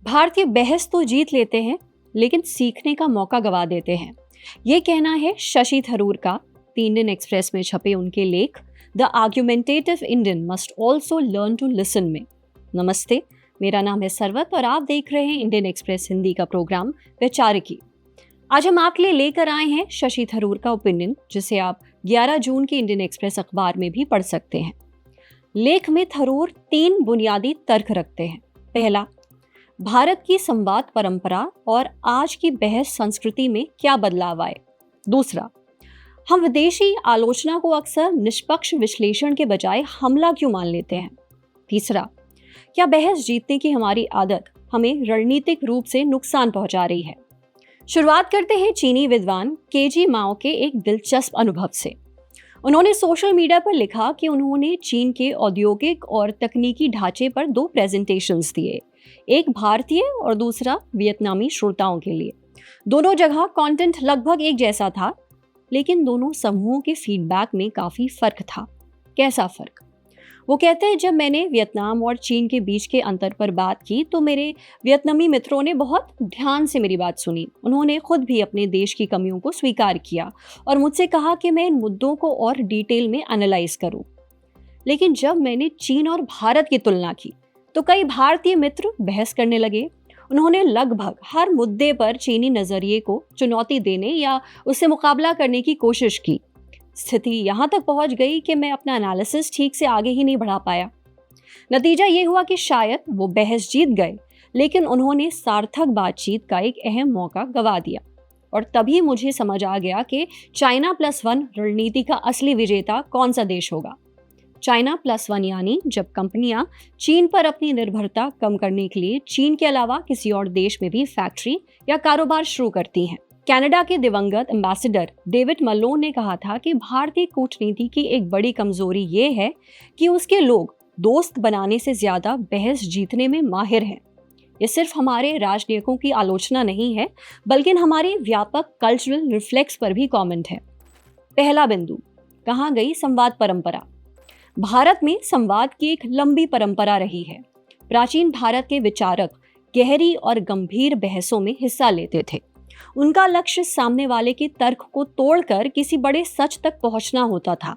भारतीय बहस तो जीत लेते हैं, लेकिन सीखने का मौका गवा देते हैं। ये कहना है शशि थरूर का द इंडियन एक्सप्रेस में छपे उनके लेख the argumentative Indian must also learn to listen में। नमस्ते, मेरा नाम है सरवत और आप देख रहे हैं इंडियन एक्सप्रेस हिंदी का प्रोग्राम वैचारिकी। आज हम आपके लिए लेकर आए हैं शशि थरूर का ओपिनियन, जिसे आप 11 जून के इंडियन एक्सप्रेस अखबार में भी पढ़ सकते हैं। लेख में थरूर 3 बुनियादी तर्क रखते हैं। पहला, भारत की संवाद परंपरा और आज की बहस संस्कृति में क्या बदलाव आए। दूसरा, हम विदेशी आलोचना को अक्सर निष्पक्ष विश्लेषण के बजाय हमला क्यों मान लेते हैं। तीसरा, क्या बहस जीतने की हमारी आदत हमें रणनीतिक रूप से नुकसान पहुंचा रही है। शुरुआत करते हैं चीनी विद्वान केजी माओ के एक दिलचस्प अनुभव से। उन्होंने सोशल मीडिया पर लिखा कि उन्होंने चीन के औद्योगिक और तकनीकी ढांचे पर 2 प्रेजेंटेशंस दिए, एक भारतीय और दूसरा वियतनामी श्रोताओं के लिए। दोनों जगह कंटेंट लगभग एक जैसा था, लेकिन दोनों समूहों के फीडबैक में काफी फर्क था। कैसा फर्क? वो कहते हैं, जब मैंने वियतनाम और चीन के बीच के अंतर पर बात की तो मेरे वियतनामी मित्रों ने बहुत ध्यान से मेरी बात सुनी। उन्होंने खुद भी अपने देश की कमियों को स्वीकार किया और मुझसे कहा कि मैं इन मुद्दों को और डिटेल में एनालाइज करूं। लेकिन जब मैंने चीन और भारत की तुलना की तो कई भारतीय मित्र बहस करने लगे। उन्होंने लगभग हर मुद्दे पर चीनी नजरिए को चुनौती देने या उससे मुकाबला करने की कोशिश की। स्थिति यहां तक पहुंच गई कि मैं अपना एनालिसिस ठीक से आगे ही नहीं बढ़ा पाया। नतीजा ये हुआ कि शायद वो बहस जीत गए, लेकिन उन्होंने सार्थक बातचीत का एक अहम मौका गवा दिया। और तभी मुझे समझ आ गया कि China+1 रणनीति का असली विजेता कौन सा देश होगा। China+1 यानी जब कंपनियां चीन पर अपनी निर्भरता कम करने के लिए चीन के अलावा किसी और देश में भी फैक्ट्री या कारोबार शुरू करती हैं। कनाडा के दिवंगत एम्बेसडर डेविड मलोन ने कहा था कि भारतीय कूटनीति की एक बड़ी कमजोरी ये है कि उसके लोग दोस्त बनाने से ज्यादा बहस जीतने में माहिर हैं। ये सिर्फ हमारे राजनीतिकों की आलोचना नहीं है, बल्कि हमारे व्यापक कल्चरल रिफ्लेक्स पर भी कमेंट है। पहला बिंदु, कहाँ गई संवाद परंपरा। भारत में संवाद की एक लंबी परंपरा रही है। प्राचीन भारत के विचारक गहरी और गंभीर बहसों में हिस्सा लेते थे। उनका लक्ष्य सामने वाले के तर्क को तोड़कर किसी बड़े सच तक पहुंचना होता था।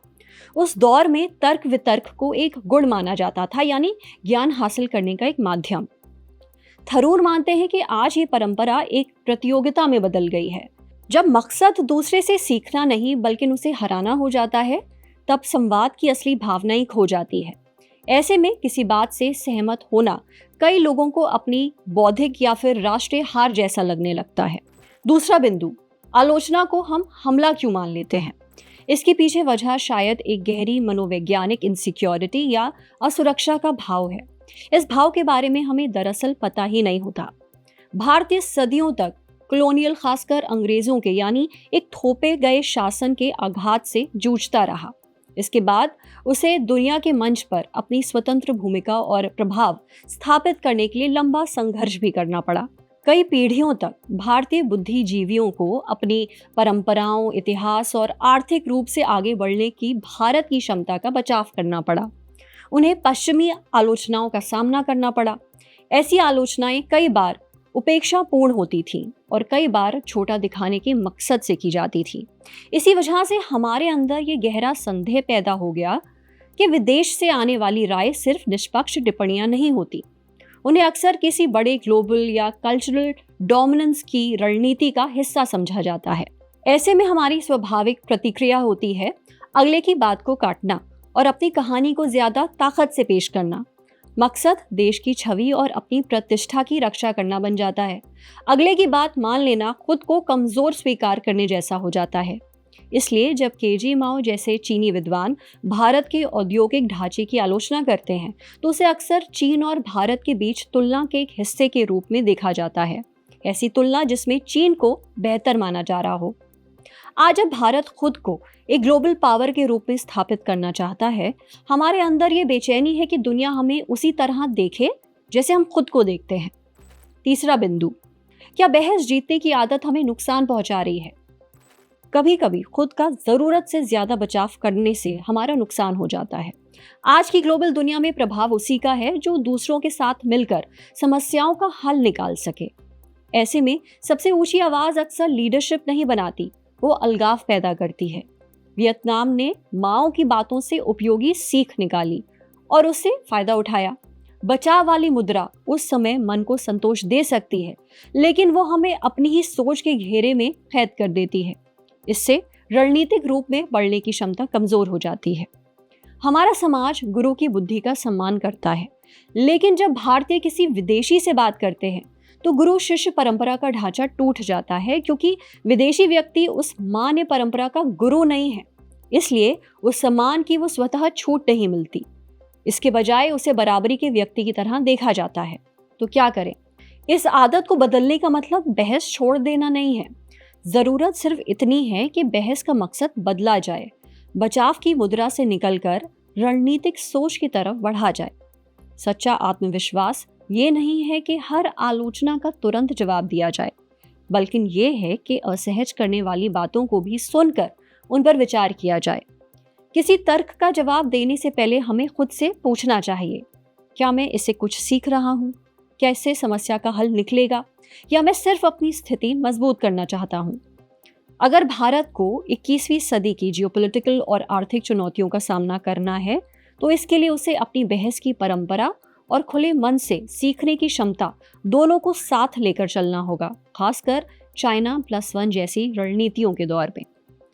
उस दौर में तर्क वितर्क को एक गुण माना जाता था, यानी ज्ञान हासिल करने का एक माध्यम। थरूर मानते हैं कि आज ये परंपरा एक प्रतियोगिता में बदल गई है। जब मकसद दूसरे से सीखना नहीं बल्कि उसे हराना हो जाता है, तब संवाद की असली भावना ही खो जाती है। ऐसे में किसी बात से सहमत होना कई लोगों को अपनी बौद्धिक या फिर राष्ट्रीय हार जैसा लगने लगता है। दूसरा बिंदु, आलोचना को हम हमला क्यों मान लेते हैं। इसके पीछे वजह शायद एक गहरी मनोवैज्ञानिक इनसिक्योरिटी या असुरक्षा का भाव है। इस भाव के बारे में हमें दरअसल पता ही नहीं होता। भारतीय सदियों तक कॉलोनियल, खासकर अंग्रेजों के यानी एक थोपे गए शासन के आघात से जूझता रहा। इसके बाद उसे दुनिया के मंच पर अपनी स्वतंत्र भूमिका और प्रभाव स्थापित करने के लिए लंबा संघर्ष भी करना पड़ा। कई पीढ़ियों तक भारतीय बुद्धिजीवियों को अपनी परंपराओं, इतिहास और आर्थिक रूप से आगे बढ़ने की भारत की क्षमता का बचाव करना पड़ा। उन्हें पश्चिमी आलोचनाओं का सामना करना पड़ा। ऐसी आलोचनाएं कई बार उपेक्षापूर्ण होती थीं और कई बार छोटा दिखाने के मकसद से की जाती थी। इसी वजह से हमारे अंदर ये गहरा संदेह पैदा हो गया कि विदेश से आने वाली राय सिर्फ निष्पक्ष टिप्पणियां नहीं होती। उन्हें अक्सर किसी बड़े ग्लोबल या कल्चरल डोमिनेंस की रणनीति का हिस्सा समझा जाता है। ऐसे में हमारी स्वाभाविक प्रतिक्रिया होती है अगले की बात को काटना और अपनी कहानी को ज्यादा ताकत से पेश करना। मकसद देश की छवि और अपनी प्रतिष्ठा की रक्षा करना बन जाता है। अगले की बात मान लेना खुद को कमजोर स्वीकार करने जैसा हो जाता है। इसलिए जब केजी माओ जैसे चीनी विद्वान भारत के औद्योगिक ढांचे की आलोचना करते हैं तो उसे अक्सर चीन और भारत के बीच तुलना के एक हिस्से के रूप में देखा जाता है। ऐसी तुलना जिसमें चीन को बेहतर माना जा रहा हो। आज जब भारत खुद को एक ग्लोबल पावर के रूप में स्थापित करना चाहता है, हमारे अंदर ये बेचैनी है कि दुनिया हमें उसी तरह देखे जैसे हम खुद को देखते हैं। तीसरा बिंदु, क्या बहस जीतने की आदत हमें नुकसान पहुंचा रही है। कभी कभी खुद का जरूरत से ज्यादा बचाव करने से हमारा नुकसान हो जाता है। आज की ग्लोबल दुनिया में प्रभाव उसी का है जो दूसरों के साथ मिलकर समस्याओं का हल निकाल सके। ऐसे में सबसे ऊंची आवाज अक्सर लीडरशिप नहीं बनाती, वो अलगाव पैदा करती है। वियतनाम ने माओ की बातों से उपयोगी सीख निकाली और उससे फायदा उठाया। बचाव वाली मुद्रा उस समय मन को संतोष दे सकती है, लेकिन वो हमें अपनी ही सोच के घेरे में कैद कर देती है। इससे रणनीतिक रूप में बढ़ने की क्षमता कमजोर हो जाती है। हमारा समाज गुरु की बुद्धि का सम्मान करता है, लेकिन जब भारतीय किसी विदेशी से बात करते हैं तो गुरु शिष्य परंपरा का ढांचा टूट जाता है, क्योंकि विदेशी व्यक्ति उस मान्य परंपरा का गुरु नहीं है। इसलिए उस सम्मान की वो स्वतः छूट नहीं मिलती। इसके बजाय उसे बराबरी के व्यक्ति की तरह देखा जाता है। तो क्या करें? इस आदत को बदलने का मतलब बहस छोड़ देना नहीं है। जरूरत सिर्फ इतनी है कि बहस का मकसद बदला जाए, बचाव की मुद्रा से निकलकर रणनीतिक सोच की तरफ बढ़ा जाए। सच्चा आत्मविश्वास ये नहीं है कि हर आलोचना का तुरंत जवाब दिया जाए, बल्कि ये है कि असहज करने वाली बातों को भी सुनकर उन पर विचार किया जाए। किसी तर्क का जवाब देने से पहले हमें खुद से पूछना चाहिए, क्या मैं इससे कुछ सीख रहा हूँ? क्या इससे समस्या का हल निकलेगा, या मैं सिर्फ अपनी स्थिति मजबूत करना चाहता हूँ? अगर भारत को 21वीं सदी की जियोपॉलिटिकल और आर्थिक चुनौतियों का सामना करना है, तो इसके लिए उसे अपनी बहस की परंपरा और खुले मन से सीखने की क्षमता दोनों को साथ लेकर चलना होगा, खासकर चाइना +1 जैसी रणनीतियों के दौर में।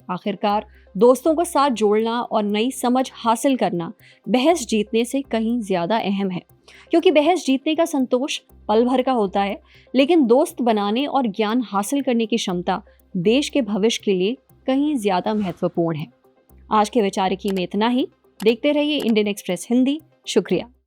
आखिरकार दोस्तों को साथ जोड़ना और नई समझ हासिल करना बहस जीतने से कहीं ज्यादा अहम है, क्योंकि बहस जीतने का संतोष पल भर का होता है, लेकिन दोस्त बनाने और ज्ञान हासिल करने की क्षमता देश के भविष्य के लिए कहीं ज्यादा महत्वपूर्ण है। आज के विचारिकी में इतना ही। देखते रहिए इंडियन एक्सप्रेस हिंदी। शुक्रिया।